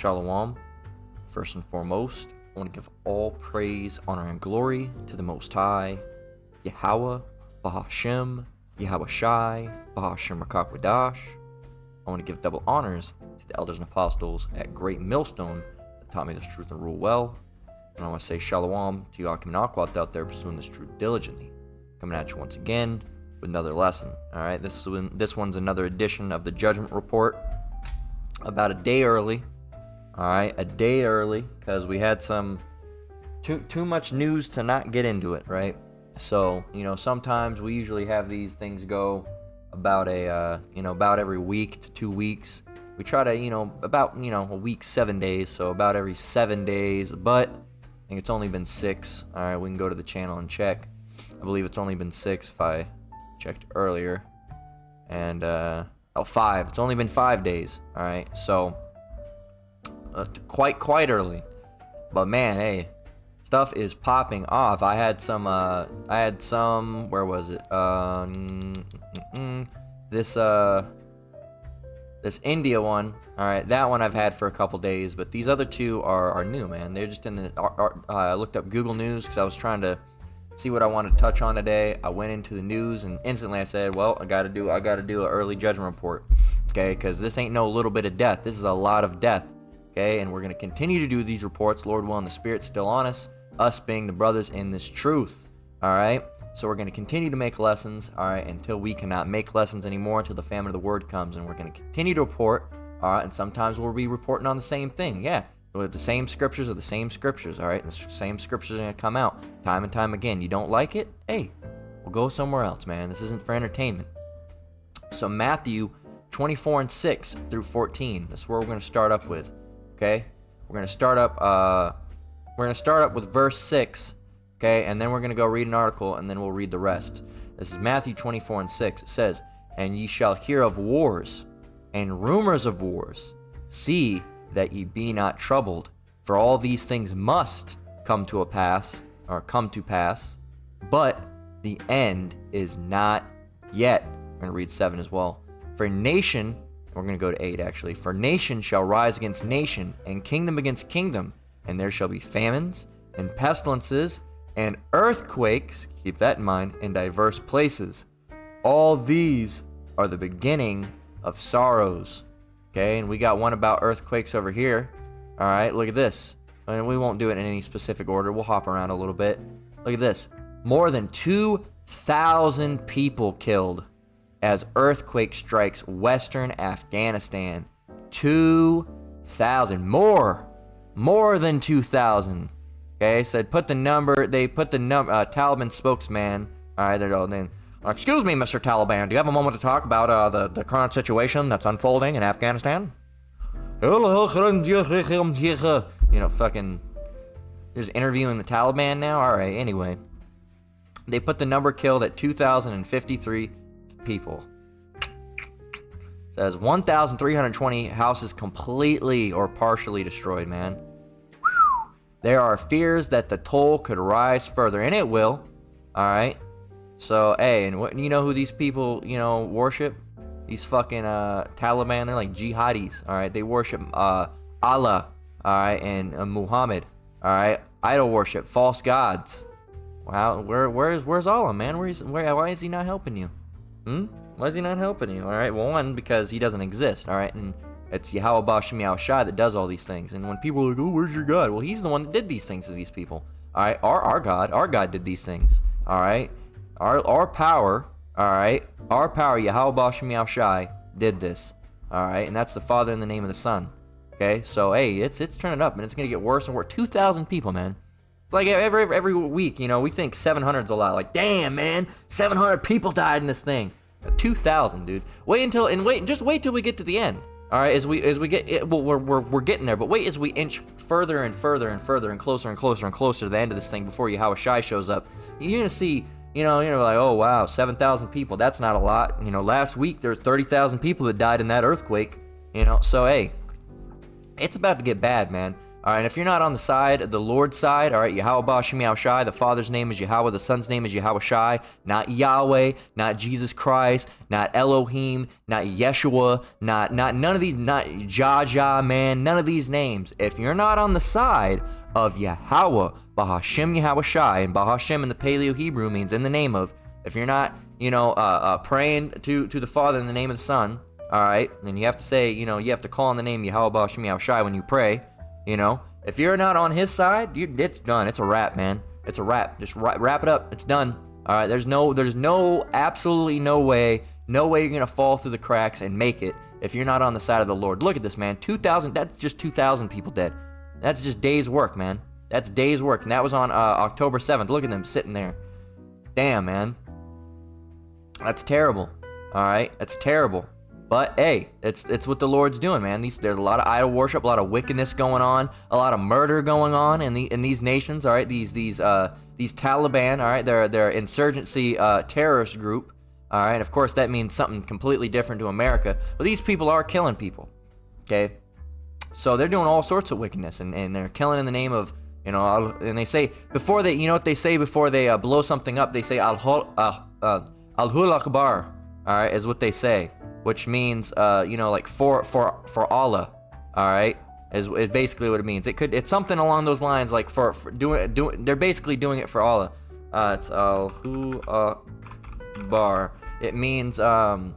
Shalom. First and foremost, I want to give all praise, honor, and glory to the Most High, Yahweh, Bahashem, Yahweh Shai, Bahashem Rakakwadash. I want to give double honors to the elders and apostles at Great Millstone that taught me this truth and rule well. And I want to say Shalom to Yakim and Akwat out there pursuing this truth diligently. Coming at you once again with another lesson. Alright, this one's another edition of the Judgment Report. About a day early. Alright, a day early, because we had some too much news to not get into it, right? So, sometimes we usually have these things go about about every week to 2 weeks. We try to, about, a week, 7 days, so about every 7 days, but I think it's only been 6. Alright, we can go to the channel and check. I believe it's only been 6 if I checked earlier. And, 5. It's only been 5 days, alright? So, quite early. But man, hey, stuff is popping off. I had some, where was it? This India one, alright, that one I've had for a couple days, but these other two are new, man. They're just in the, I looked up Google News because I was trying to see what I wanted to touch on today. I went into the news and instantly I said, well, I gotta do an early judgment report, okay, because this ain't no little bit of death. This is a lot of death, okay, and we're gonna continue to do these reports, Lord willing. The Spirit's still on us being the brothers in this truth, alright. So we're going to continue to make lessons, alright, until we cannot make lessons anymore, until the famine of the word comes, and we're going to continue to report, alright, and sometimes we'll be reporting on the same thing, yeah, the same scriptures are the same scriptures, alright, and the same scriptures are going to come out time and time again. You don't like it? Hey, we'll go somewhere else, man. This isn't for entertainment. So Matthew 24 and 6 through 14, that's where we're going to start up with, okay? We're going to start up with verse 6. Okay, and then we're going to go read an article, and then we'll read the rest. This is Matthew 24 and 6. It says, "And ye shall hear of wars, and rumors of wars. See that ye be not troubled, for all these things must come to pass, but the end is not yet." We're going to read 7 as well. "For nation," we're going to go to 8 actually, "for nation shall rise against nation, and kingdom against kingdom, and there shall be famines, and pestilences, and earthquakes," keep that in mind, "in diverse places. All these are the beginning of sorrows." Okay, and we got one about earthquakes over here. All right, look at this. And we won't do it in any specific order. We'll hop around a little bit. Look at this. More than 2,000 people killed as earthquake strikes western Afghanistan. 2,000. More than 2,000. Okay, said Taliban spokesman. Alright, they're all then. "Excuse me, Mr. Taliban, do you have a moment to talk about the current situation that's unfolding in Afghanistan?" Fucking, you're just interviewing the Taliban now? Alright, anyway. They put the number killed at 2,053 people. Says 1,320 houses completely or partially destroyed, man. There are fears that the toll could rise further, and it will. Alright? So, hey, and what, you know who these people, worship? These fucking Taliban, they're like jihadis, alright? They worship Allah, alright, and Muhammad, alright? Idol worship, false gods. Wow, where's Allah, man? Why is he not helping you? Why is he not helping you? Alright, well, one, because he doesn't exist, alright? And it's Yahweh Bahashem Shai that does all these things. And when people are like, "Oh, where's your God?" Well, he's the one that did these things to these people. Alright, our God did these things. Alright? Our power, alright? Our power, Yahweh Bahashem Shai, did this. Alright? And that's the Father in the name of the Son. Okay? So, hey, it's turning up, and it's gonna get worse and worse. 2,000 people, man. It's like every week, we think 700's a lot. Like, damn, man, 700 people died in this thing. 2,000, dude. Wait till we get to the end. All right, as we get it, well, we're getting there, but wait as we inch further and further and further and closer to the end of this thing before Yahweh Shai shows up. You're gonna see, you're like, oh wow, 7,000 people. That's not a lot. Last week there were 30,000 people that died in that earthquake. So hey, it's about to get bad, man. All right, if you're not on the side, the Lord's side, all right, Yahweh Ba'Shem Yahushai, the Father's name is Yahweh, the Son's name is Yahweh Shai, not Yahweh, not Jesus Christ, not Elohim, not Yeshua, not none of these, not Jaja, man, none of these names. If you're not on the side of Yahweh Ba'Shem Yahushai, and Ba'Shem in the Paleo Hebrew means in the name of, if you're not, praying to the Father in the name of the Son, all right, then you have to say, you have to call on the name Yahweh Ba'Shem Yahushai when you pray. If you're not on his side, it's done. It's a wrap, man. It's a wrap. Just wrap it up. It's done. All right. There's absolutely no way you're gonna fall through the cracks and make it if you're not on the side of the Lord. Look at this, man. 2,000. That's just 2,000 people dead. That's just days' work, man. That's days' work, and that was on October 7th. Look at them sitting there. Damn, man. That's terrible. All right. That's terrible. But hey, it's what the Lord's doing, man. There's a lot of idol worship, a lot of wickedness going on, a lot of murder going on in these nations. All right, these Taliban. All right, they're insurgency terrorist group. All right, and of course that means something completely different to America. But these people are killing people. Okay, so they're doing all sorts of wickedness, and they're killing in the name of and they say before they what they say before they blow something up, they say Allahu Akbar. All right, is what they say. Which means, like for Allah, all right, is basically what it means. It's something along those lines, like for doing. They're basically doing it for Allah. It's Allahu Akbar. It means Allahu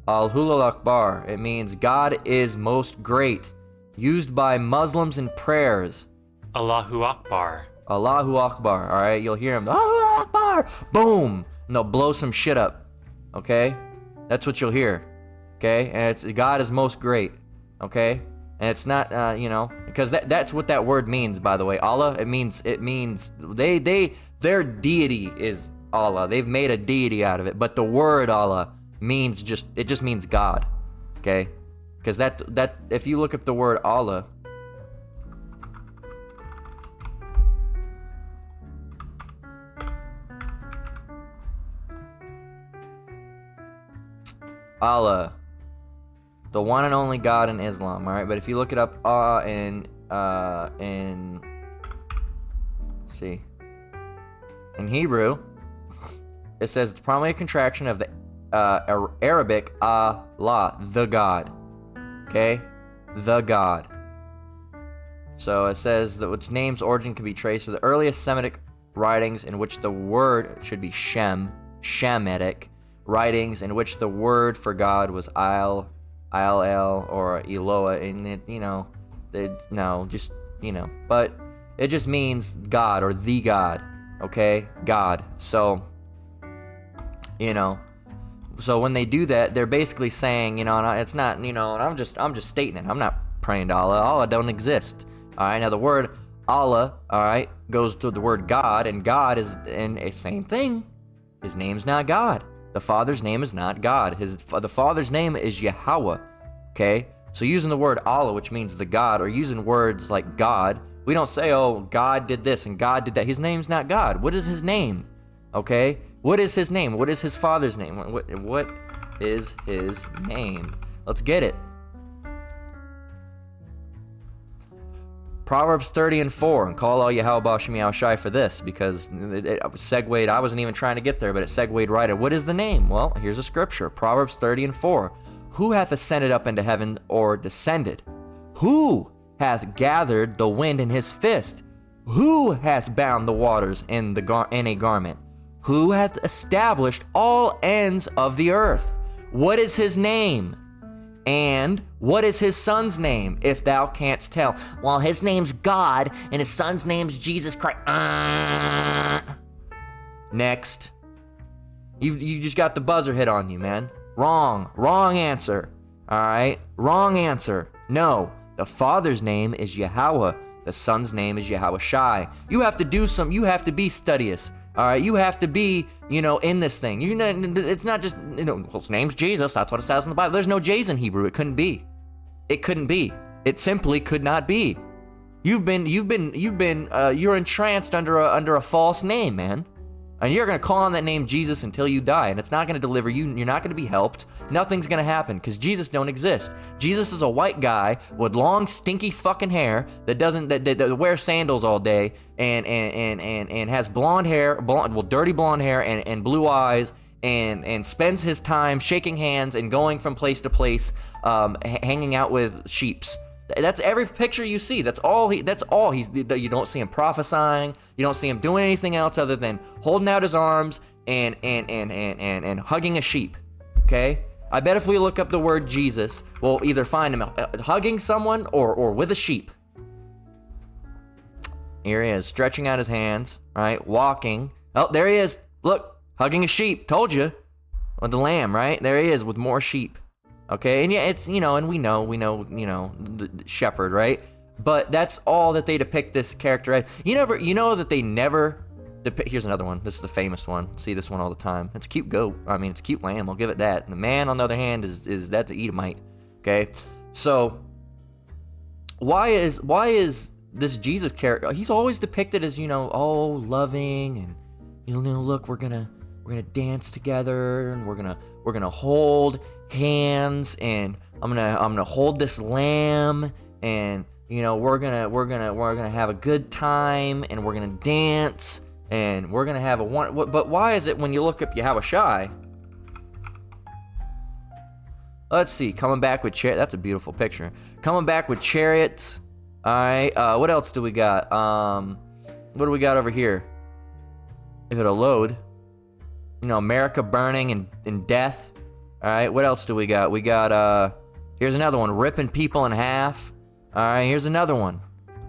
Akbar. It means God is most great. Used by Muslims in prayers. Allahu Akbar. Allahu Akbar. All right, you'll hear him. Allahu Akbar. Boom, and they'll blow some shit up. Okay. That's what you'll hear, okay? And it's God is most great, okay? And it's not, because that's what that word means, by the way. Allah, it means their deity is Allah. They've made a deity out of it, but the word Allah means just means God, okay? Because that if you look up the word Allah, Allah, the one and only God in Islam, all right? But if you look it up in Hebrew, it says it's probably a contraction of the Arabic Allah, the God, okay? The God. So it says that its name's origin can be traced to the earliest Semitic writings in which the word should be Shemitic, writings in which the word for God was Il, or Eloah, and but it just means God or the God, okay? God. So, so when they do that, they're basically saying, it's not, I'm just stating it. I'm not praying to Allah. Allah don't exist. All right. Now the word Allah, all right, goes to the word God, and God is in a same thing. His name's not God. The Father's name is not God. The Father's name is Yahweh, okay? So using the word Allah, which means the God, or using words like God, we don't say, oh, God did this and God did that. His name's not God. What is his name, okay? What is his name? What is his Father's name? What is his name? Let's get it. Proverbs 30:4, and call all Yahweh Ba'Shem Yahushai for this, because it segued. I wasn't even trying to get there, but it segued right in. What is the name? Well, here's a scripture. Proverbs 30:4. Who hath ascended up into heaven, or descended? Who hath gathered the wind in his fist? Who hath bound the waters in a garment? Who hath established all ends of the earth? What is his name? And what is his son's name, if thou canst tell? Well, his name's God, and his son's name's Jesus Christ. Next. You just got the buzzer hit on you, man. Wrong answer. All right? Wrong answer. No, the Father's name is Yahweh. The Son's name is Yahweh Shai. You have to be studious. All right, you have to be, in this thing. It's not just, his name's Jesus. That's what it says in the Bible. There's no J's in Hebrew. It couldn't be. It simply could not be. You're entranced under a false name, man. And you're going to call on that name Jesus until you die, and it's not going to deliver you. You're not going to be helped. Nothing's going to happen because Jesus don't exist. Jesus is a white guy with long, stinky fucking hair that wears sandals all day and has blonde hair, dirty blonde hair and blue eyes, and spends his time shaking hands and going from place to place, hanging out with sheeps. That's every picture you see. That's all he's. You don't see him prophesying. You don't see him doing anything else other than holding out his arms and hugging a sheep. Okay? I bet if we look up the word Jesus, we'll either find him hugging someone or with a sheep. Here he is, stretching out his hands, right? Walking. Oh, there he is. Look, hugging a sheep. Told you. With the lamb, right? There he is with more sheep. Okay, and yeah, it's, and we know, the shepherd, right? But that's all that they depict this character as. You know that they never depict. Here's another one. This is the famous one. See this one all the time. It's a cute goat. I mean, it's a cute lamb. I'll give it that. And the man, on the other hand, is that's an Edomite. Okay, so why is this Jesus character? He's always depicted as loving and look, we're gonna dance together and we're gonna hold hands and I'm gonna hold this lamb and we're gonna have a good time and we're gonna dance and we're gonna have but why is it when you look up Yahweh Shai, let's see, coming back with that's a beautiful picture, coming back with chariots. All right, what else do we got? What do we got over here? If it'll load, America burning and death. All right, what else do we got? We got, here's another one, ripping people in half. All right, here's another one.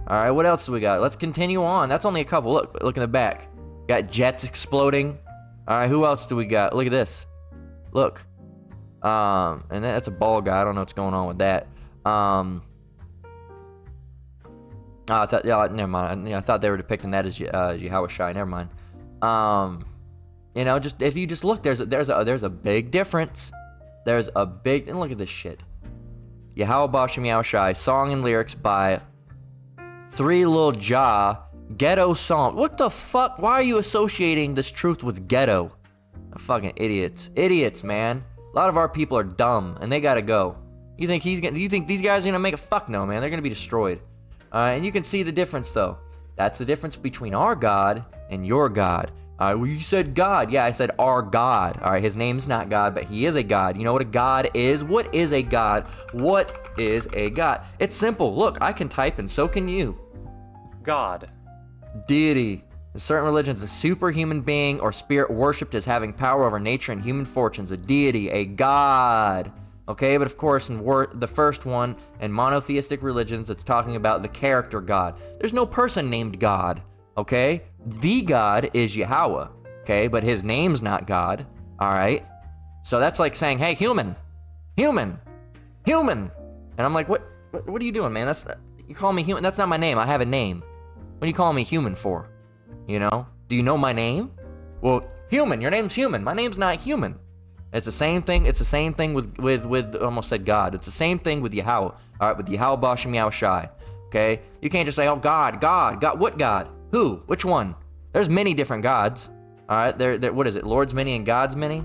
All right, what else do we got? Let's continue on. That's only a couple. Look in the back. Got jets exploding. All right, who else do we got? Look at this. Look. And that's a ball guy. I don't know what's going on with that. Never mind. I thought they were depicting that as Yahweh Shai. Never mind. Just if you just look, there's a big difference. There's a big, and look at this shit. Yahweh Bashem Yahweh Shai, song and lyrics by Three Lil Jah, ghetto song. What the fuck? Why are you associating this truth with ghetto? Fucking idiots, man. A lot of our people are dumb, and they gotta go. You think these guys are gonna make a fuck? No, man. They're gonna be destroyed. And you can see the difference, though. That's the difference between our God and your God. Well, you said God. Yeah, I said our God. All right, his name's not God, but he is a God. You know what a God is? What is a God? What is a God? It's simple. Look, I can type and so can you. God. Deity. In certain religions, a superhuman being or spirit worshipped as having power over nature and human fortunes. A deity, a God. Okay, but of course, in the first one, in monotheistic religions, it's talking about the character God. There's no person named God. Okay? The God is Yahweh, okay? But his name's not God, all right? So that's like saying, hey, human. And I'm like, what are you doing, man? You call me human? That's not my name. I have a name. What are you calling me human for? Do you know my name? Well, human, your name's human. My name's not human. It's the same thing. It's the same thing with I almost said God. It's the same thing with Yahweh, all right? With Yahweh Bashem Yahweh Shai, okay? You can't just say, oh, God. What God? Who? Which one? There's many different gods. All right, there. What is it? Lord's many and God's many.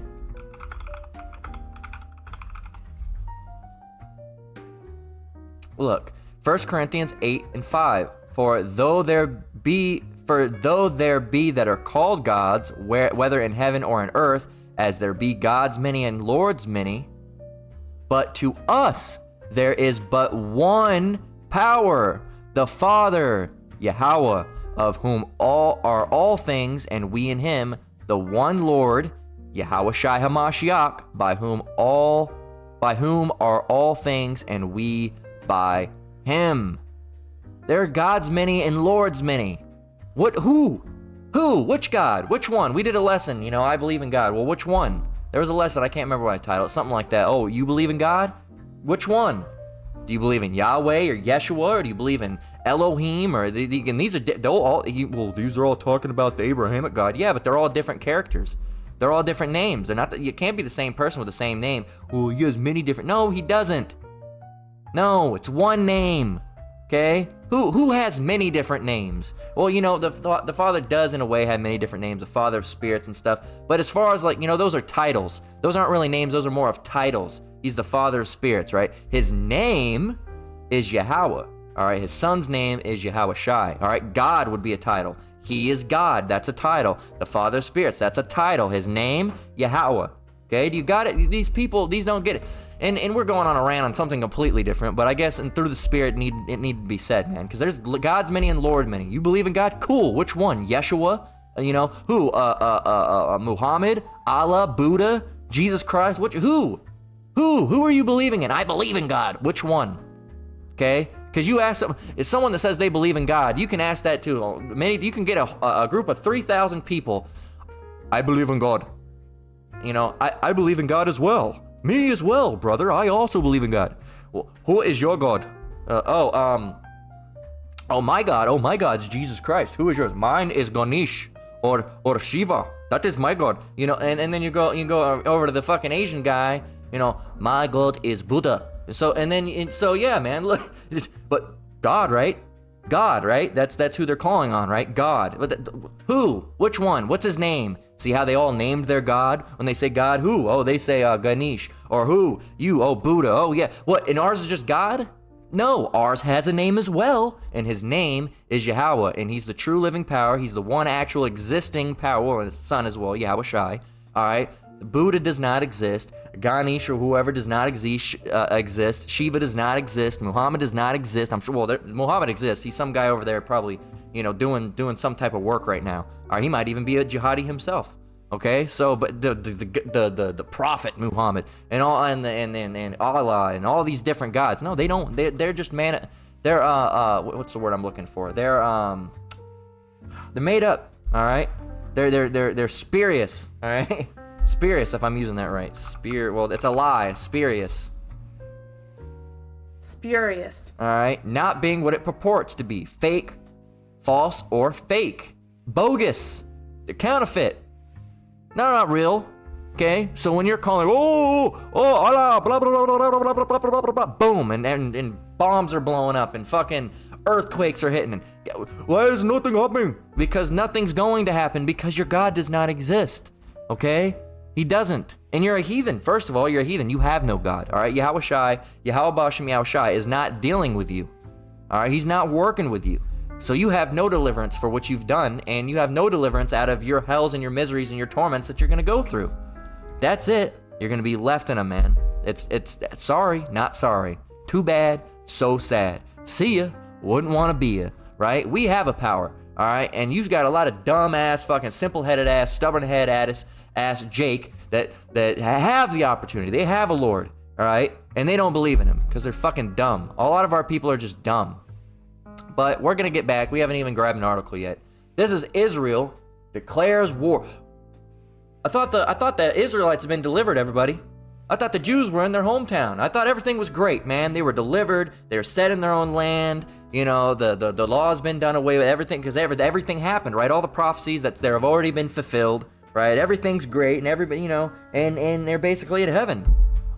Look, 1 Corinthians 8:5. For though there be that are called gods, whether in heaven or in earth, as there be gods many and lords many, but to us there is but one power, the Father, Yahweh, of whom are all things, and we in him, the one Lord, Yahweh Shai HaMashiach, by whom are all things, and we by him. There are gods many and lords many. What? Who? Which God? Which one? We did a lesson, I believe in God. Well, which one? There was a lesson, I can't remember what I titled it, something like that. Oh, you believe in God? Which one? Do you believe in Yahweh or Yeshua, or do you believe in Elohim, or and these are these are all talking about the Abrahamic God. Yeah, but they're all different characters. They're all different names. They're not. You can't be the same person with the same name. Well, he has many different. No, he doesn't. No, it's one name. Okay, Who has many different names? Well, you know, the Father does in a way have many different names, the Father of spirits and stuff. But as far as like, you know, those are titles. Those aren't really names, those are more of titles. He's the Father of spirits, right? His name is Yahweh, all right? His son's name is Yahweh Shai, all right? God would be a title. He is God, that's a title. The Father of spirits, that's a title. His name, Yahweh. Okay, you got it? These people, these don't get it. And we're going on a rant on something completely different, but I guess and through the Spirit it need to be said, man, because there's God's many and Lord many. You believe in God? Cool. Which one? Yeshua? You know, who? Muhammad? Allah? Buddha? Jesus Christ? Who? Who are you believing in? I believe in God. Which one? Okay? Because you ask someone that says they believe in God, you can ask that too. You can get a group of 3,000 people. I believe in God. You know, I believe in God as well. Me as well, brother. I also believe in God. Well, who is your God? Oh my God. Oh, my God's Jesus Christ. Who is yours? Mine is Ganesh or Shiva. That is my God. You know, and then you go over to the fucking Asian guy. You know, my God is Buddha. So yeah, man. Look, but God, right? God, right? That's who they're calling on, right? God. But who? Which one? What's his name? See how they all named their God? When they say God, who? Oh, they say Ganesh. Or who? You. Oh, Buddha. Oh, yeah. What? And ours is just God? No, ours has a name as well. And his name is Yahweh. And he's the true living power. He's the one actual existing power. Well, his son as well, Yahweh Shai. All right? Buddha does not exist. Ganesh or whoever does not exist. Shiva does not exist. Muhammad does not exist. I'm sure, well, Muhammad exists. He's some guy over there probably, you know, doing some type of work right now. Or he might even be a jihadi himself. Okay, so but the prophet Muhammad and all and Allah and all these different gods. No, they don't. They're just They're what's the word I'm looking for? They're made up. All right. They're spurious. All right. Spurious, if I'm using that right. Well, it's a lie. Spurious. Spurious. All right. Not being what it purports to be. Fake, false, or fake. Bogus. They're counterfeit. No, not real. Okay? So when you're calling, Allah, blah, blah, blah, blah, blah, blah, blah, blah, blah, blah, boom, and bombs are blowing up, and fucking earthquakes are hitting, and why is nothing happening? Because nothing's going to happen, because your God does not exist. Okay? He doesn't. And you're a heathen. First of all, you're a heathen. You have no God. All right? Yahweh Shai, Yahweh Bashem Yahweh Shai is not dealing with you. All right? He's not working with you. So you have no deliverance for what you've done, and you have no deliverance out of your hells and your miseries and your torments that you're going to go through. That's it. You're going to be left in them, man. It's sorry, not sorry. Too bad, so sad. See ya, wouldn't want to be ya, right? We have a power, all right? And you've got a lot of dumb-ass, fucking simple-headed ass, stubborn-head ass Jake that have the opportunity. They have a Lord, all right? And they don't believe in him because they're fucking dumb. A lot of our people are just dumb. But we're going to get back. We haven't even grabbed an article yet. This is Israel declares war. I thought the Israelites had been delivered, everybody. I thought the Jews were in their hometown. I thought everything was great, man. They were delivered. They were set in their own land. You know, the law's been done away with, everything, because everything happened, right? All the prophecies that there have already been fulfilled, right? Everything's great, and everybody, you know, and they're basically in heaven.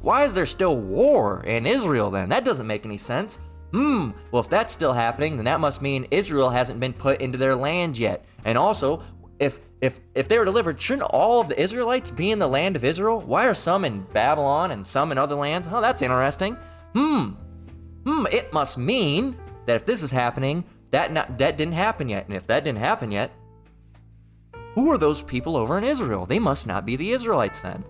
Why is there still war in Israel then? That doesn't make any sense. Well, if that's still happening, then that must mean Israel hasn't been put into their land yet. And also, if they were delivered, shouldn't all of the Israelites be in the land of Israel? Why are some in Babylon and some in other lands? Oh, that's interesting. It must mean that if this is happening, that didn't happen yet. And if that didn't happen yet, who are those people over in Israel? They must not be the Israelites then.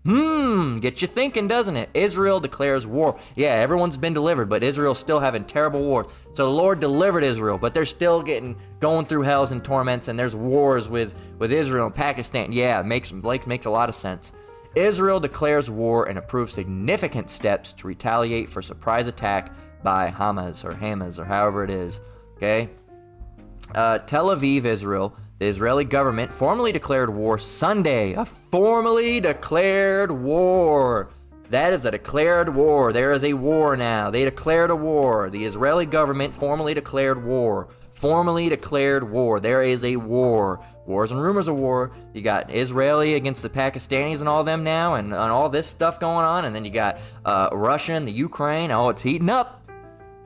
Get you thinking, doesn't it? Israel declares war. Yeah, everyone's been delivered, but Israel's still having terrible wars. So the Lord delivered Israel, but they're still going through hells and torments, and there's wars with Israel and Pakistan. Yeah, it makes a lot of sense. Israel declares war and approves significant steps to retaliate for surprise attack by Hamas or however it is. Okay? Tel Aviv, Israel. The Israeli government formally declared war Sunday. A formally declared war. That is a declared war. There is a war now. They declared a war. The Israeli government formally declared war. Formally declared war. There is a war. Wars and rumors of war. You got Israeli against the Pakistanis and all them now, and all this stuff going on. And then you got Russia and the Ukraine. Oh, it's heating up.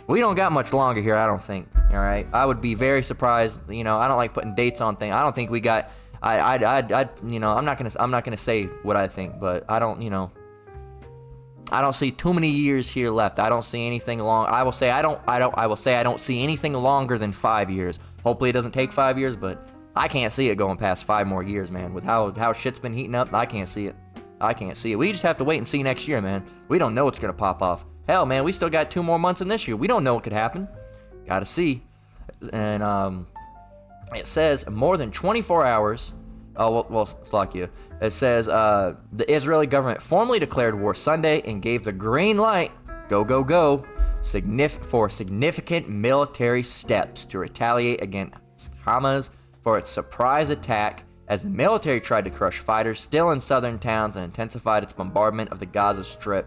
We don't got much longer here, I don't think. All right, I would be very surprised. I don't like putting dates on things. I don't think we got. I'm not gonna say what I think, but I don't see too many years here left. I don't see anything long. I will say I don't see anything longer than 5 years. Hopefully it doesn't take 5 years, but I can't see it going past 5 more years, man. With how shit's been heating up, I can't see it. We just have to wait and see next year, man. We don't know what's gonna pop off. Hell, man, we still got 2 more months in this year. We don't know what could happen. Gotta see. And it says more than 24 hours. Oh, well, Slovakia. It says the Israeli government formally declared war Sunday and gave the green light, go, for significant military steps to retaliate against Hamas for its surprise attack as the military tried to crush fighters still in southern towns and intensified its bombardment of the Gaza Strip.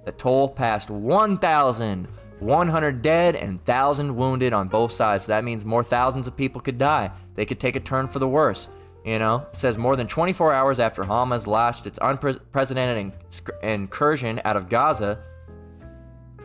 The toll passed 1,100 dead and 1,000 wounded on both sides. That means more thousands of people could die. They could take a turn for the worse. It says more than 24 hours after Hamas launched its unprecedented incursion out of Gaza,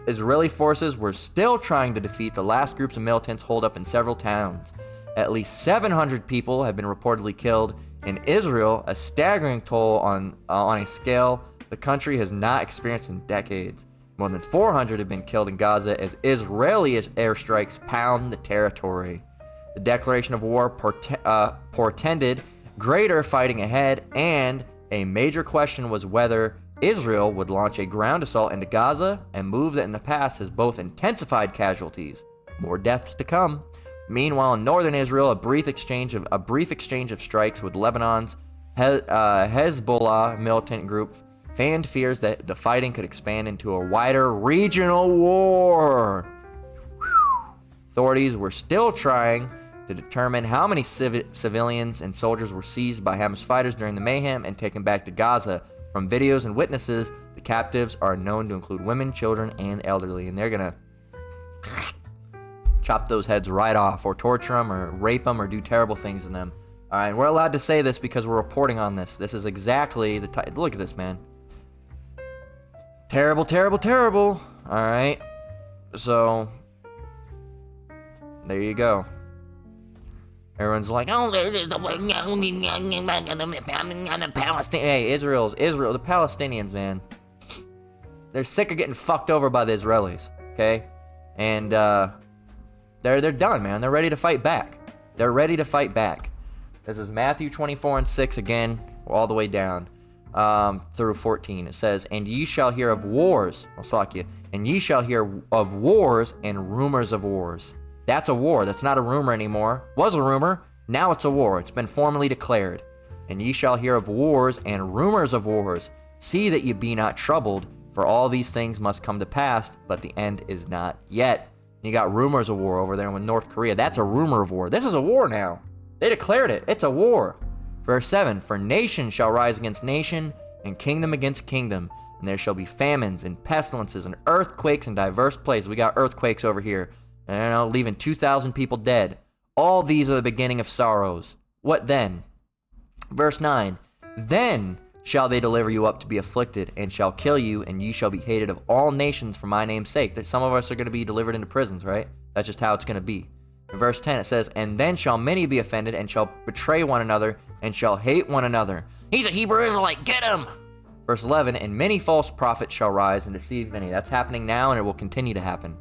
Israeli forces were still trying to defeat the last groups of militants holed up in several towns. At least 700 people have been reportedly killed in Israel, a staggering toll on a scale the country has not experienced in decades. More than 400 have been killed in Gaza as Israeli airstrikes pound the territory. The declaration of war portended greater fighting ahead, and a major question was whether Israel would launch a ground assault into Gaza, a move that in the past has both intensified casualties, more deaths to come. Meanwhile, in northern Israel, a brief exchange of strikes with Lebanon's Hezbollah militant group fanned fears that the fighting could expand into a wider regional war. Authorities were still trying to determine how many civilians and soldiers were seized by Hamas fighters during the mayhem and taken back to Gaza. From videos and witnesses, the captives are known to include women, children, and elderly, and they're gonna chop those heads right off, or torture them, or rape them, or do terrible things to them. All right, and we're allowed to say this because we're reporting on this. This is exactly the type. Look at this, man. Terrible, terrible, terrible. All right, so there you go. Everyone's like, oh, hey, Israel, the Palestinians, man. They're sick of getting fucked over by the Israelis, okay? And they're done, man. They're ready to fight back. This is Matthew 24:6 again, all the way down through 14. It says, and ye shall hear of wars, and ye shall hear of wars and rumors of wars. That's a war. That's not a rumor anymore. Was a rumor. Now it's a war. It's been formally declared. And ye shall hear of wars and rumors of wars. See that ye be not troubled, for all these things must come to pass, but the end is not yet. You got rumors of war over there with North Korea. That's a rumor of war. This is a war now. They declared it. It's a war. Verse 7, for nation shall rise against nation, and kingdom against kingdom. And there shall be famines and pestilences and earthquakes in diverse places. We got earthquakes over here. Leaving 2,000 people dead. All these are the beginning of sorrows. What then? Verse 9, then shall they deliver you up to be afflicted, and shall kill you, and ye shall be hated of all nations for my name's sake. Some of us are going to be delivered into prisons, right? That's just how it's going to be. In verse 10, it says, and then shall many be offended, and shall betray one another, and shall hate one another. He's a Hebrew Israelite, get him! Verse 11, and many false prophets shall rise and deceive many. That's happening now, and it will continue to happen.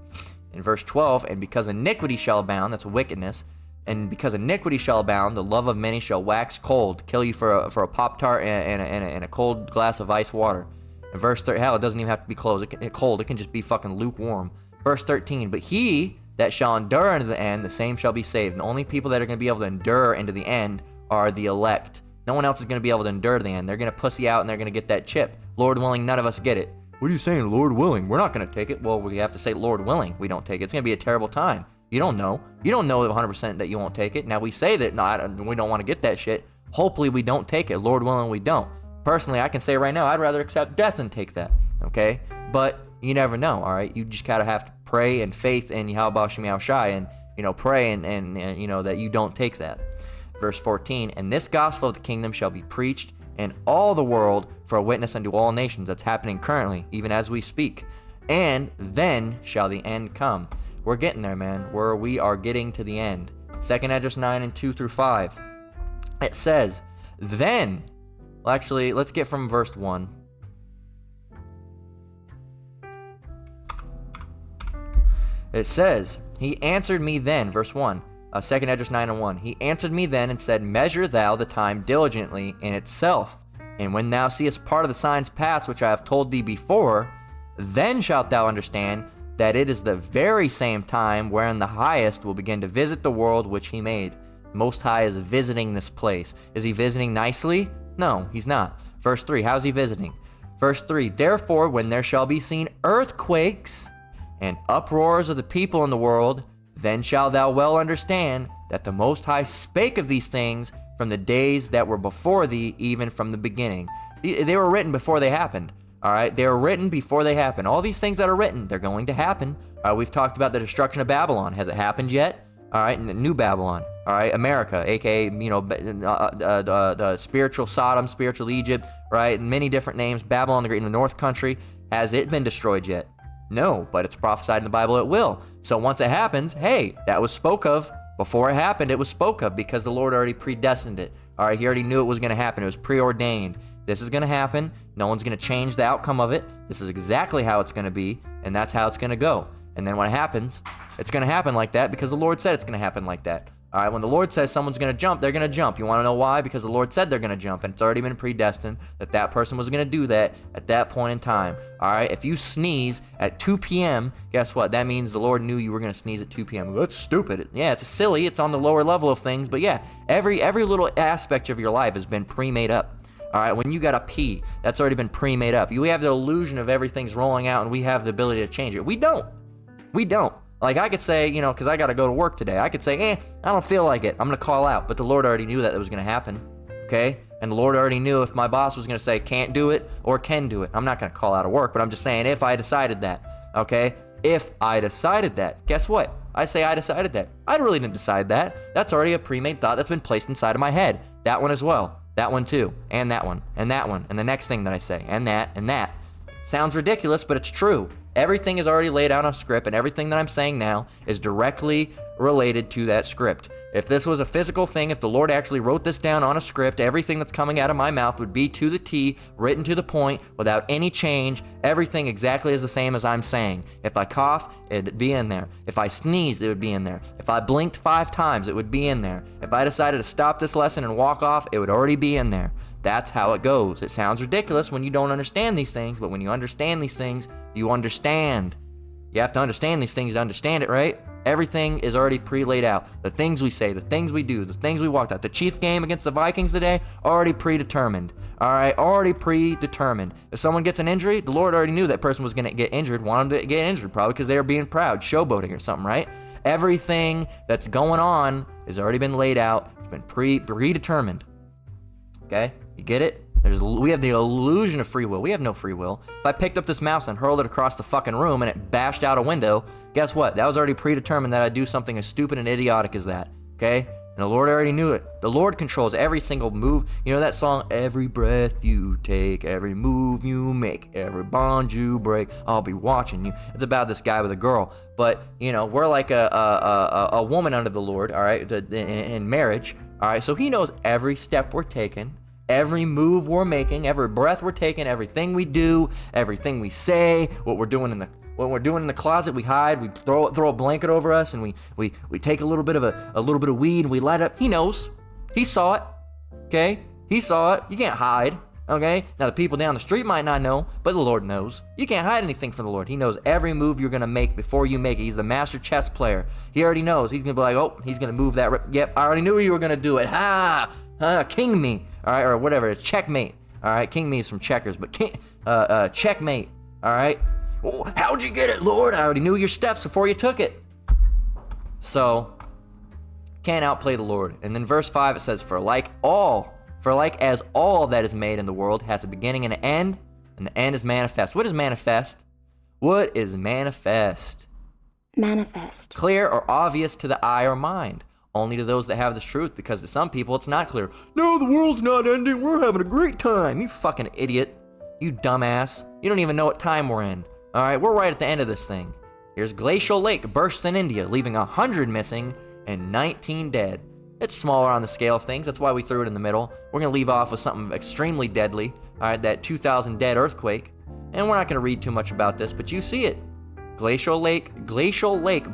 In verse 12, and because iniquity shall abound, that's wickedness, and because iniquity shall abound, the love of many shall wax cold, kill you for a Pop-Tart and a cold glass of ice water. In verse 13, hell, it doesn't even have to be cold, it can just be fucking lukewarm. Verse 13, but he that shall endure unto the end, the same shall be saved. And the only people that are going to be able to endure into the end are the elect. No one else is going to be able to endure to the end. They're going to pussy out and they're going to get that chip. Lord willing, none of us get it. What are you saying, Lord willing? We're not going to take it. Well, we have to say, Lord willing, we don't take it. It's going to be a terrible time. You don't know. You don't know 100% that you won't take it. Now, we say that we don't want to get that shit. Hopefully, we don't take it. Lord willing, we don't. Personally, I can say right now, I'd rather accept death than take that. Okay? But you never know, all right? You just kind of have to pray and faith in Yahweh Shemiao Shai and, pray and that you don't take that. Verse 14, and this gospel of the kingdom shall be preached in all the world for a witness unto all nations. That's happening currently, even as we speak. And then shall the end come. We're getting there, man. We are getting to the end. 2nd Esdras 9 and 2 through 5. It says, then, well, actually, let's get from verse 1. It says, he answered me then, verse 1, 2nd Esdras 9 and 1. He answered me then and said, measure thou the time diligently in itself. And when thou seest part of the signs pass, which I have told thee before, then shalt thou understand that it is the very same time wherein the highest will begin to visit the world which he made. Most High is visiting this place. Is he visiting nicely? No, he's not. Verse 3, how's he visiting? Verse 3, therefore when there shall be seen earthquakes and uproars of the people in the world, then shalt thou well understand that the Most High spake of these things from the days that were before thee, even from the beginning. They were written before they happened. All right, they were written before they happened. All these things that are written, they're going to happen. We've talked about the destruction of Babylon. Has it happened yet? All right, New Babylon. All right, America, aka the spiritual Sodom, spiritual Egypt, right? Many different names. Babylon the Great in the North Country. Has it been destroyed yet? No, but it's prophesied in the Bible it will. So once it happens, hey, that was spoke of. Before it happened, it was spoke of because the Lord already predestined it. All right, he already knew it was going to happen. It was preordained. This is going to happen. No one's going to change the outcome of it. This is exactly how it's going to be, and that's how it's going to go. And then when it happens, it's going to happen like that because the Lord said it's going to happen like that. All right, when the Lord says someone's going to jump, they're going to jump. You want to know why? Because the Lord said they're going to jump, and it's already been predestined that that person was going to do that at that point in time. All right, if you sneeze at 2 p.m., guess what? That means the Lord knew you were going to sneeze at 2 p.m. That's stupid. Yeah, it's silly. It's on the lower level of things, but yeah, every little aspect of your life has been pre-made up. All right, when you got to pee, that's already been pre-made up. We have the illusion of everything's rolling out, and we have the ability to change it. We don't. Like I could say, because I got to go to work today, I could say, I don't feel like it. I'm going to call out. But the Lord already knew that it was going to happen, okay? And the Lord already knew if my boss was going to say can't do it or can do it. I'm not going to call out of work, but I'm just saying if I decided that, okay? If I decided that, guess what? I say I decided that. I really didn't decide that. That's already a pre-made thought that's been placed inside of my head. That one as well. That one too. And that one. And that one. And the next thing that I say. And that. And that. Sounds ridiculous, but it's true. Everything is already laid out on a script, and everything that I'm saying now is directly related to that script. If this was a physical thing, if the Lord actually wrote this down on a script, everything that's coming out of my mouth would be to the T, written to the point, without any change, everything exactly is the same as I'm saying. If I cough, it'd be in there. If I sneezed, it would be in there. If I blinked 5 times, it would be in there. If I decided to stop this lesson and walk off, it would already be in there. That's how it goes. It sounds ridiculous when you don't understand these things, but when you understand these things, you understand. You have to understand these things to understand it, right? Everything is already pre-laid out. The things we say, the things we do, the things we walked out. The Chiefs game against the Vikings today, already predetermined. All right, already predetermined. If someone gets an injury, the Lord already knew that person was going to get injured, wanted them to get injured, probably because they were being proud, showboating or something, right? Everything that's going on has already been laid out. It's been predetermined. Okay, you get it? We have the illusion of free will. We have no free will. If I picked up this mouse and hurled it across the fucking room and it bashed out a window, guess what? That was already predetermined that I'd do something as stupid and idiotic as that. Okay? And the Lord already knew it. The Lord controls every single move. You know that song, every breath you take, every move you make, every bond you break, I'll be watching you. It's about this guy with a girl. But, we're like a woman under the Lord, all right, in marriage. All right, so he knows every step we're taking, every move we're making, every breath we're taking, everything we do, everything we say, what we're doing in the closet. We hide, we throw a blanket over us, and we take a little bit of weed and we light it up. He knows. He saw it. Okay? He saw it. You can't hide. Okay? Now the people down the street might not know, but the Lord knows. You can't hide anything from the Lord. He knows every move you're gonna make before you make it. He's the master chess player. He already knows. He's gonna be like, oh, he's gonna move that. Yep, I already knew you were gonna do it. King me. All right, or whatever. It's checkmate. All right, king me is from checkers, but checkmate. All right. Oh, how'd you get it, Lord? I already knew your steps before you took it. So, can't outplay the Lord. And then verse 5 it says, For like as all that is made in the world hath a beginning and an end is manifest. What is manifest? What is manifest? Manifest. Clear or obvious to the eye or mind. Only to those that have the truth, because to some people it's not clear. No, the world's not ending. We're having a great time. You fucking idiot. You dumbass. You don't even know what time we're in. All right, we're right at the end of this thing. Here's Glacial Lake bursts in India, leaving 100 missing and 19 dead. It's smaller on the scale of things. That's why we threw it in the middle. We're going to leave off with something extremely deadly. All right, that 2,000 dead earthquake. And we're not going to read too much about this, but you see it. Glacial Lake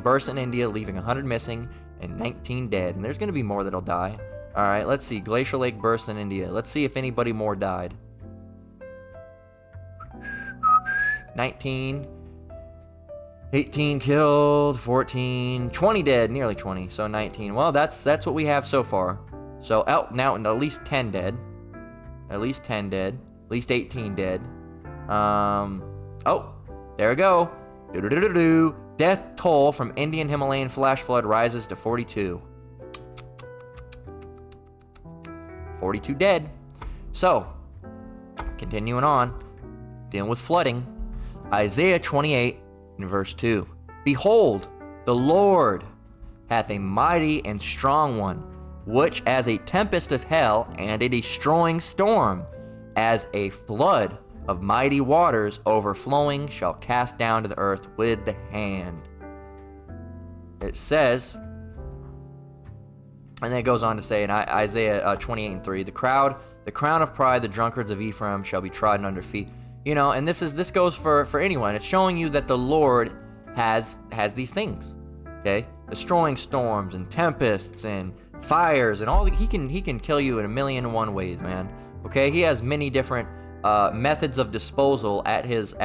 bursts in India, leaving 100 missing and 19 dead. And there's going to be more that'll die. All right, let's see. Glacial Lake bursts in India. Let's see if anybody more died. 19, 18 killed, 14, 20 dead, nearly 20, so 19. Well, that's what we have so far. So now at least 10 dead. At least 10 dead. At least 18 dead. Oh, there we go. Death toll from Indian Himalayan flash flood rises to 42. 42 dead. So, continuing on, dealing with flooding. Isaiah 28 in verse 2. Behold, the Lord hath a mighty and strong one, which as a tempest of hell and a destroying storm, as a flood of mighty waters overflowing, shall cast down to the earth with the hand. It says, and then it goes on to say in Isaiah 28 and 3, the crown of pride, the drunkards of Ephraim shall be trodden under feet. You know, and this goes for anyone. It's showing you that the Lord has these things, okay? Destroying storms and tempests and fires and all. He can kill you in 1,000,001 ways, man. Okay, he has many different methods of disposal at his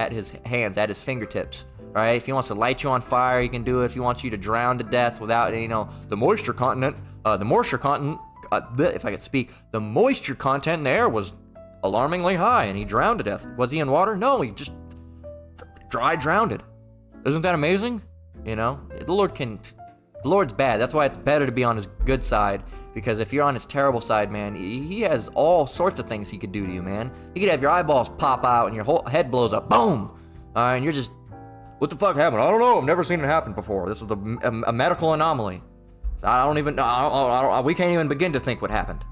hands, at his fingertips. Right? If he wants to light you on fire, he can do it. If he wants you to drown to death without, the moisture content. If I could speak, the moisture content in the air was alarmingly high, and he drowned to death. Was he in water? No, he just drowned. Isn't that amazing? The Lord's bad. That's why it's better to be on his good side, because if you're on his terrible side, man, he has all sorts of things he could do to you, man. He could have your eyeballs pop out and your whole head blows up. Boom! And you're just, what the fuck happened? I don't know. I've never seen it happen before. This is a medical anomaly. I don't even, we can't even begin to think what happened.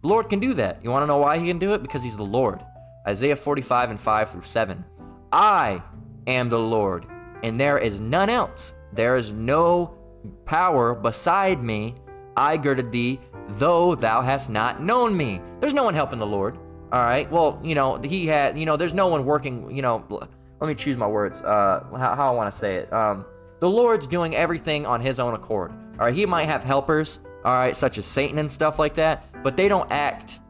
The Lord can do that. You want to know why he can do it? Because he's the Lord. Isaiah 45 and 5 through 7. I am the Lord, and there is none else. There is no power beside me. I girded thee, though thou hast not known me. There's no one helping the Lord. All right. Well, there's no one working, let me choose my words, how I want to say it. The Lord's doing everything on his own accord. All right. He might have helpers, all right, such as Satan and stuff like that, but they don't act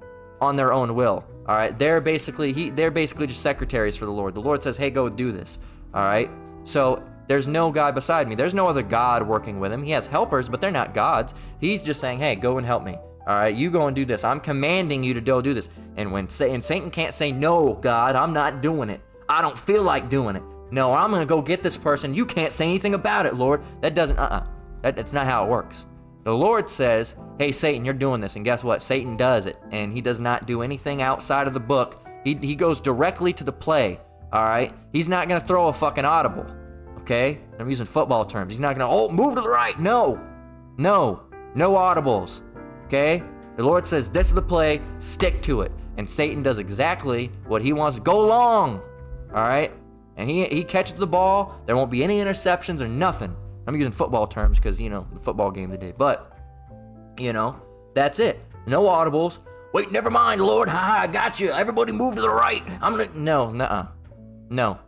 on their own will. All right. They're basically just secretaries for the Lord. The Lord says, hey, go do this. All right. So there's no God beside me. There's no other God working with him. He has helpers, but they're not gods. He's just saying, hey, go and help me. All right, you go and do this. I'm commanding you to go do this. And Satan can't say, no, God, I'm not doing it. I don't feel like doing it. No, I'm going to go get this person. You can't say anything about it, Lord. That doesn't, that's not how it works. The Lord says, hey, Satan, you're doing this. And guess what? Satan does it. And he does not do anything outside of the book. He goes directly to the play. All right? He's not going to throw a fucking audible. Okay? I'm using football terms. He's not going to, move to the right. No audibles. Okay? The Lord says, this is the play, stick to it. And Satan does exactly what he wants. Go long. All right? And he catches the ball. There won't be any interceptions or nothing. I'm using football terms because, the football game today. But, that's it. No audibles. Wait, never mind, Lord. I got you. Everybody move to the right. No.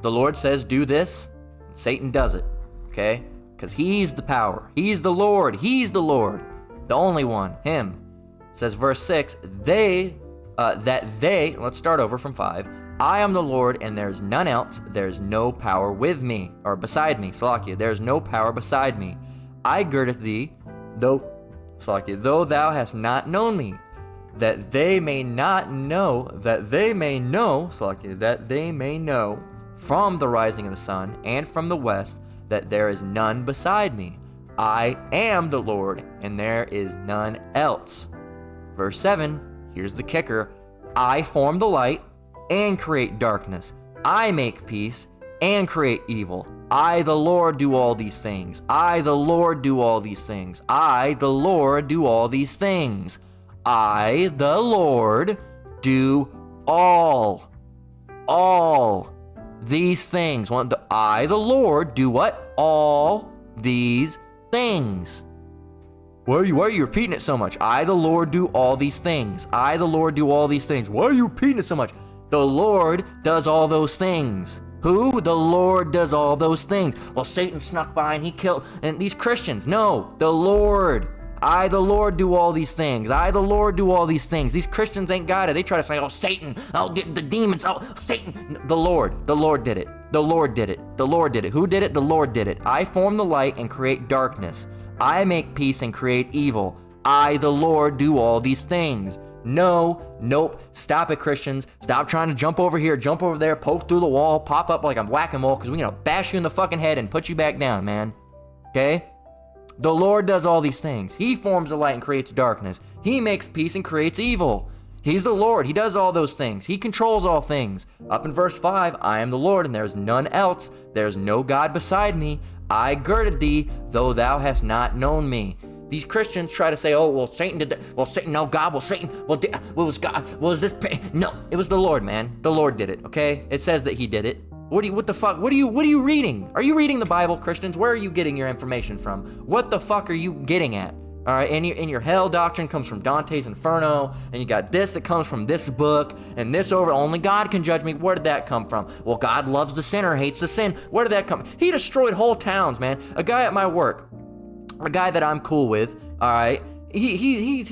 The Lord says, do this. Satan does it. Okay? Because he's the power. He's the Lord. He's the Lord. The only one. Him. It says verse 6, let's start over from 5. I am the Lord, and there's none else. There's no power with me, or beside me. Salakia, there's no power beside me. I girdeth thee, though thou hast not known me, that they may know from the rising of the sun and from the west, that there is none beside me. I am the Lord, and there is none else. Verse 7, here's the kicker. I form the light and create darkness. I make peace and create evil. I, the Lord, do all these things. I, the Lord, do all these things. I, the Lord, do all these things. I, the Lord, do all these things. I, the Lord, do what? All these things. Why are you repeating it so much? I, the Lord, do all these things. I, the Lord, do all these things. Why are you repeating it so much? The Lord does all those things. Who? The Lord does all those things. Well, Satan snuck by and he killed, and these Christians. No, the Lord. I, the Lord, do all these things. I, the Lord, do all these things. These Christians ain't got it. They try to say, oh, Satan, oh, the demons, oh, Satan. The Lord did it. The Lord did it. The Lord did it. Who did it? The Lord did it. I form the light and create darkness. I make peace and create evil. I, the Lord, do all these things. No, nope, stop it, Christians. Stop trying to jump over here, jump over there, poke through the wall, pop up like I'm whack-a-mole, because we're going to bash you in the fucking head and put you back down, man. Okay? The Lord does all these things. He forms the light and creates darkness. He makes peace and creates evil. He's the Lord. He does all those things. He controls all things. Up in verse 5, I am the Lord, and there's none else. There's no God beside me. I girded thee, though thou hast not known me. These Christians try to say, oh, well, Satan did that. Well, Satan, no, God, well, Satan, well, was God, was this, no, it was the Lord, man. The Lord did it, okay? It says that he did it. What the fuck? What are you reading? Are you reading the Bible, Christians? Where are you getting your information from? What the fuck are you getting at? All right, and your hell doctrine comes from Dante's Inferno, and you got this that comes from this book, and this over, only God can judge me. Where did that come from? Well, God loves the sinner, hates the sin. Where did that come? He destroyed whole towns, man. A guy at my work, a guy that I'm cool with, all right, he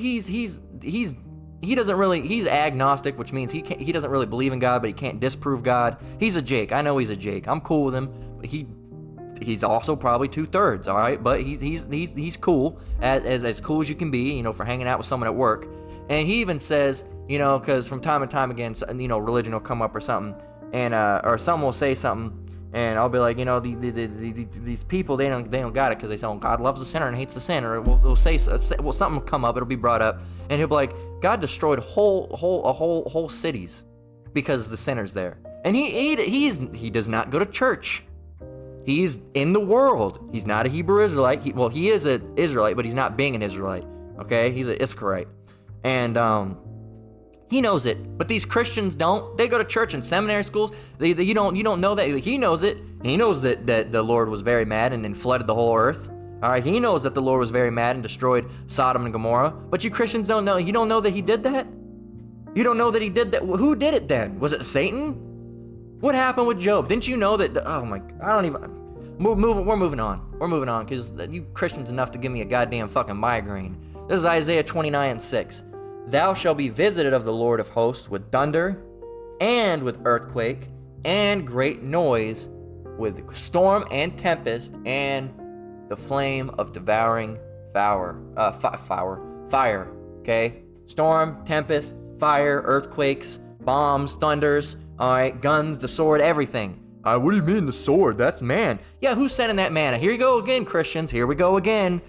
doesn't really, he's agnostic, which means he doesn't really believe in God, but he can't disprove God. He's a Jake. I know he's a Jake. I'm cool with him. But he's also probably 2/3, all right, but he's cool, as cool as you can be, you know, for hanging out with someone at work. And he even says, you know, because from time to time again, you know, religion will come up or something, and or someone will say something, and I'll be like, you know, these people, they don't got it, because they say, oh, God loves the sinner and hates the sin, or we'll say something will come up, it'll be brought up, and he'll be like, God destroyed whole cities because the sinner's there, and he does not go to church. He's in the world. He's not a Hebrew Israelite. He is an Israelite, but he's not being an Israelite. Okay, he's an Iskarite, and he knows it. But these Christians don't. They go to church and seminary schools. You don't know that. He knows it. He knows that the Lord was very mad and then flooded the whole earth. All right, he knows that the Lord was very mad and destroyed Sodom and Gomorrah. But you Christians don't know. You don't know that he did that. You don't know that he did that. Who did it then? Was it Satan? What happened with Job? Didn't you know that? Oh my! I don't even. We're moving on. We're moving on, because you Christians enough to give me a goddamn fucking migraine. This is Isaiah 29:6. Thou shalt be visited of the Lord of hosts with thunder, and with earthquake, and great noise, with storm and tempest, and the flame of devouring fire. Okay, storm, tempest, fire, earthquakes, bombs, thunders. All right, guns, the sword, everything. What do you mean the sword? That's man. Yeah, who's sending that manna? Here you go again, Christians. Here we go again.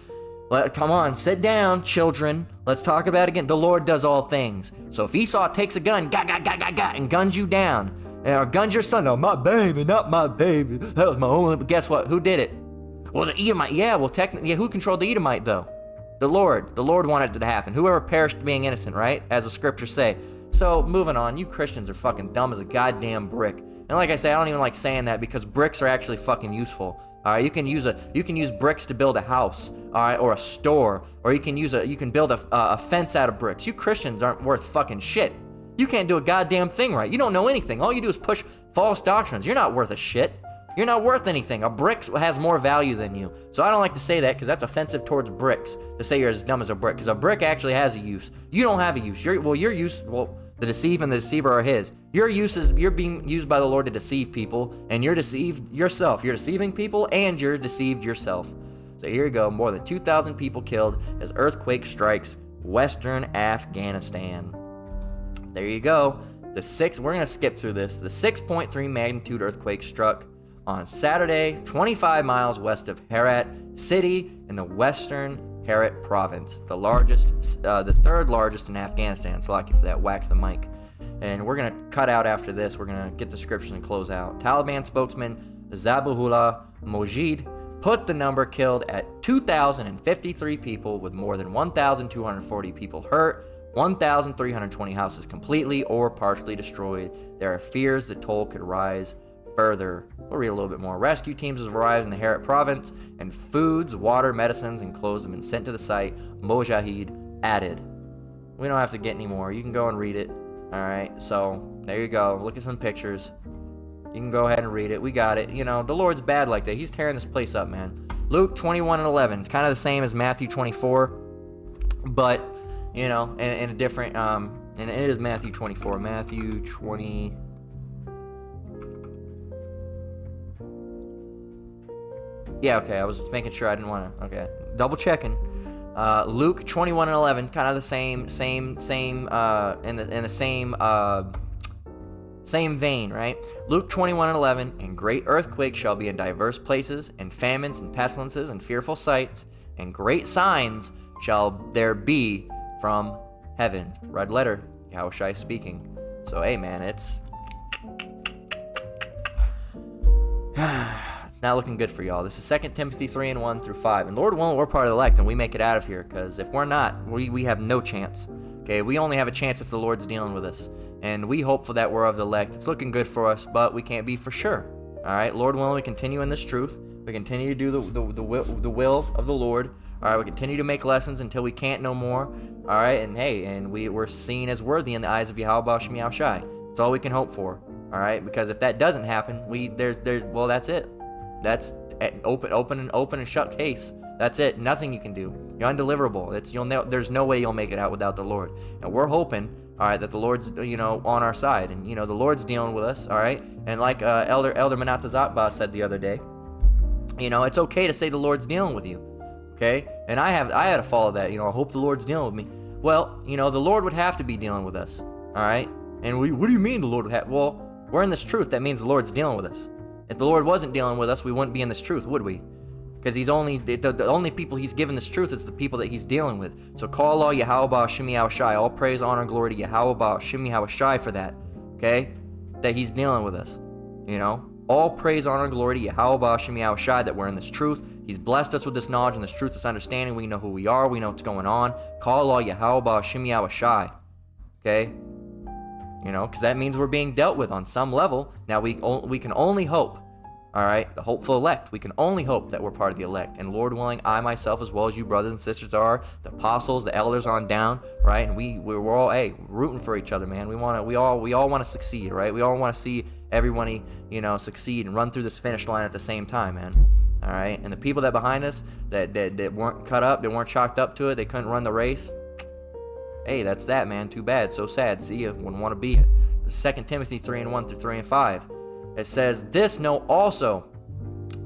Come on, sit down, children. Let's talk about it again. The Lord does all things. So if Esau takes a gun, and guns you down, or guns your son, no, my baby, not my baby. That was my only. But guess what? Who did it? Well, the Edomite. Yeah, well, technically, who controlled the Edomite though? The Lord. The Lord wanted it to happen. Whoever perished being innocent, right? As the scriptures say. So moving on, you Christians are fucking dumb as a goddamn brick. And like I say, I don't even like saying that, because bricks are actually fucking useful. All right, you can use bricks to build a house, all right, or a store, or you can build a fence out of bricks. You Christians aren't worth fucking shit. You can't do a goddamn thing right. You don't know anything. All you do is push false doctrines. You're not worth a shit. You're not worth anything. A brick has more value than you. So I don't like to say that, because that's offensive towards bricks, to say you're as dumb as a brick, because a brick actually has a use. You don't have a use. The deceive and the deceiver are his. You're being used by the Lord to deceive people, and you're deceived yourself. You're deceiving people, and you're deceived yourself. So here you go, more than 2,000 people killed as earthquake strikes western Afghanistan. There you go. We're gonna skip through this. The 6.3 magnitude earthquake struck on Saturday, 25 miles west of Herat City in the western Herat province, the third largest in Afghanistan. So lucky for that, whack the mic. And we're gonna cut out after this. We're gonna get the scriptures and close out. Taliban spokesman Zabihullah Mujahid put the number killed at 2,053 people, with more than 1,240 people hurt, 1,320 houses completely or partially destroyed. There are fears the toll could rise further. We'll read a little bit more. Rescue teams have arrived in the Herat province, and foods, water, medicines, and clothes have been sent to the site. Mojahid added. We don't have to get any more. You can go and read it. Alright, so there you go. Look at some pictures. You can go ahead and read it. We got it. You know, the Lord's bad like that. He's tearing this place up, man. Luke 21 and 11. It's kind of the same as Matthew 24. But, you know, in a different, and it is Matthew 24. Matthew 20. Yeah, okay. I was making sure I didn't want to. Okay. Double checking. Luke 21 and 11. Kind of the same, in the same vein, right? Luke 21 and 11, and great earthquakes shall be in diverse places, and famines and pestilences and fearful sights, and great signs shall there be from heaven. Red letter, Yahushua speaking. So, hey, man, it's not looking good for y'all. This is 2 Timothy 3 and 1 through 5. And Lord willing, we're part of the elect, and we make it out of here, because if we're not, we have no chance. Okay, we only have a chance if the Lord's dealing with us. And we hopeful that we're of the elect. It's looking good for us, but we can't be for sure. All right, Lord willing, we continue in this truth. We continue to do the will of the Lord. All right, we continue to make lessons until we can't no more. All right, and hey, and we're seen as worthy in the eyes of Yahweh Shem Yahushai. That's all we can hope for. All right, because if that doesn't happen, well, that's it. That's open and shut case. That's it. Nothing you can do. You're undeliverable. There's no way you'll make it out without the Lord. And we're hoping, all right, that the Lord's, on our side, and the Lord's dealing with us, all right. And like Elder Menatazatba said the other day, it's okay to say the Lord's dealing with you, okay. And I had to follow that. I hope the Lord's dealing with me. Well, the Lord would have to be dealing with us, all right. And what do you mean the Lord would have? Well, we're in this truth. That means the Lord's dealing with us. If the Lord wasn't dealing with us, we wouldn't be in this truth, would we? Because he's only the only people he's given this truth is the people that he's dealing with. So call all Yahweh Shem Yahushai. All praise, honor, and glory to Yahweh Shem Yahushai for that. Okay? That he's dealing with us. All praise, honor, and glory to Yahweh Shem Yahushai that we're in this truth. He's blessed us with this knowledge and this truth, this understanding. We know who we are. We know what's going on. Call all Yahweh Shem Yahushai. Okay? Because that means we're being dealt with on some level. Now we can only hope. All right, the hopeful elect. We can only hope that we're part of the elect. And Lord willing, I myself, as well as you brothers and sisters are, the apostles, the elders on down, right? And we're all, rooting for each other, man. We all want to succeed, right? We all want to see everybody, succeed and run through this finish line at the same time, man. All right, and the people that behind us that weren't cut up, they weren't chalked up to it, they couldn't run the race. Hey, that's that, man. Too bad. So sad. See ya. Wouldn't want to be it. 2 Timothy 3 and 1 through 3 and 5. It says, this know also,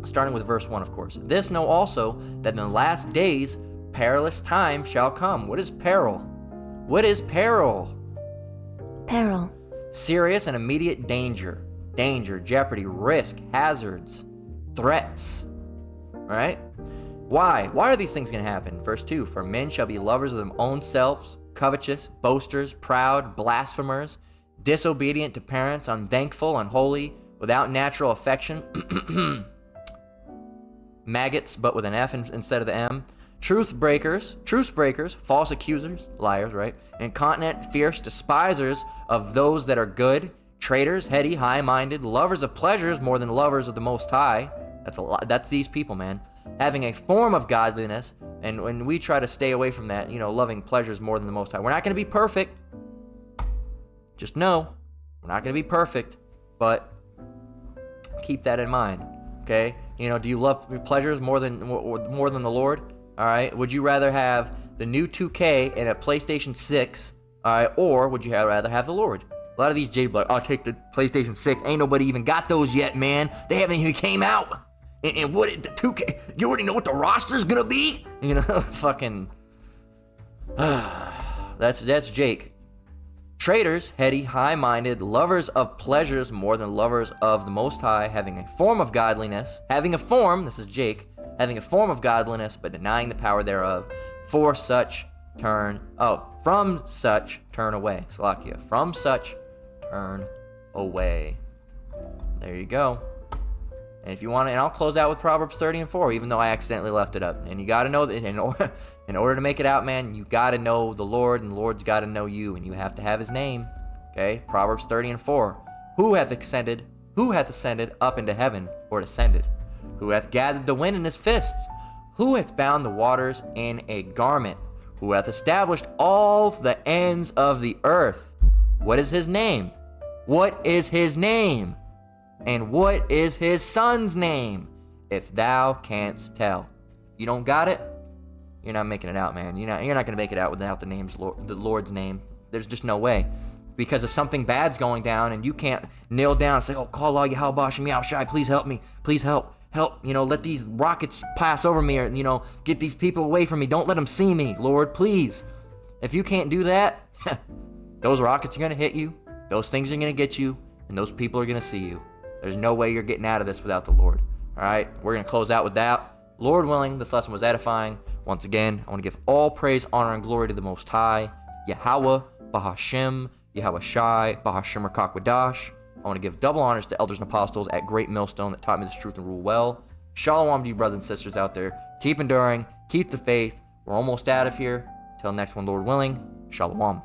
starting with verse 1, of course. This know also, that in the last days perilous time shall come. What is peril? What is peril? Peril. Serious and immediate danger. Danger, jeopardy, risk, hazards, threats. Right? Why? Why are these things going to happen? Verse 2, for men shall be lovers of their own selves, covetous, boasters, proud, blasphemers, disobedient to parents, unthankful, unholy, without natural affection, maggots, but with an F instead of the M, truth breakers, false accusers, liars, right? Incontinent, fierce, despisers of those that are good, traitors, heady, high-minded, lovers of pleasures more than lovers of the Most High. That's these people, man. Having a form of godliness, and when we try to stay away from that, loving pleasures more than the Most High. We're not going to be perfect. Just know, we're not going to be perfect, but keep that in mind, okay? Do you love pleasures more than the Lord? All right. Would you rather have the new 2K and a PlayStation 6, all right, or would you rather have the Lord? A lot of these J's like, I'll take the PlayStation 6. Ain't nobody even got those yet, man. They haven't even came out. And what the 2K? You already know what the roster's gonna be? Fucking. That's Jake. Traitors, heady, high-minded, lovers of pleasures more than lovers of the Most High, having a form of godliness, this is Jake, having a form of godliness, but denying the power thereof. From such turn away. Salakia. From such turn away. There you go. And if you want to, and I'll close out with Proverbs 30 and 4, even though I accidentally left it up. And you got to know that in order to make it out, man, you got to know the Lord, and the Lord's got to know you, and you have to have his name. Okay? Proverbs 30 and 4. Who hath ascended Who hath ascended up into heaven, or descended? Who hath gathered the wind in his fists? Who hath bound the waters in a garment? Who hath established all the ends of the earth? What is his name? What is his name? And what is his son's name? If thou canst tell. You don't got it? You're not making it out, man. You're not gonna make it out without the Lord's name. There's just no way. Because if something bad's going down and you can't kneel down and say, oh, call Allah Yahweh Shem Shai, please help me. Please help. Help, let these rockets pass over me, or, get these people away from me. Don't let them see me, Lord, please. If you can't do that, those rockets are going to hit you, those things are going to get you, and those people are going to see you. There's no way you're getting out of this without the Lord. All right, we're going to close out with that. Lord willing, this lesson was edifying. Once again, I want to give all praise, honor, and glory to the Most High, Yahweh, Bahashem, Yahweh Shai, Bahashem Rakakwadash. I want to give double honors to elders and apostles at Great Millstone that taught me this truth and rule well. Shalom to you brothers and sisters out there. Keep enduring. Keep the faith. We're almost out of here. Till next one, Lord willing. Shalom.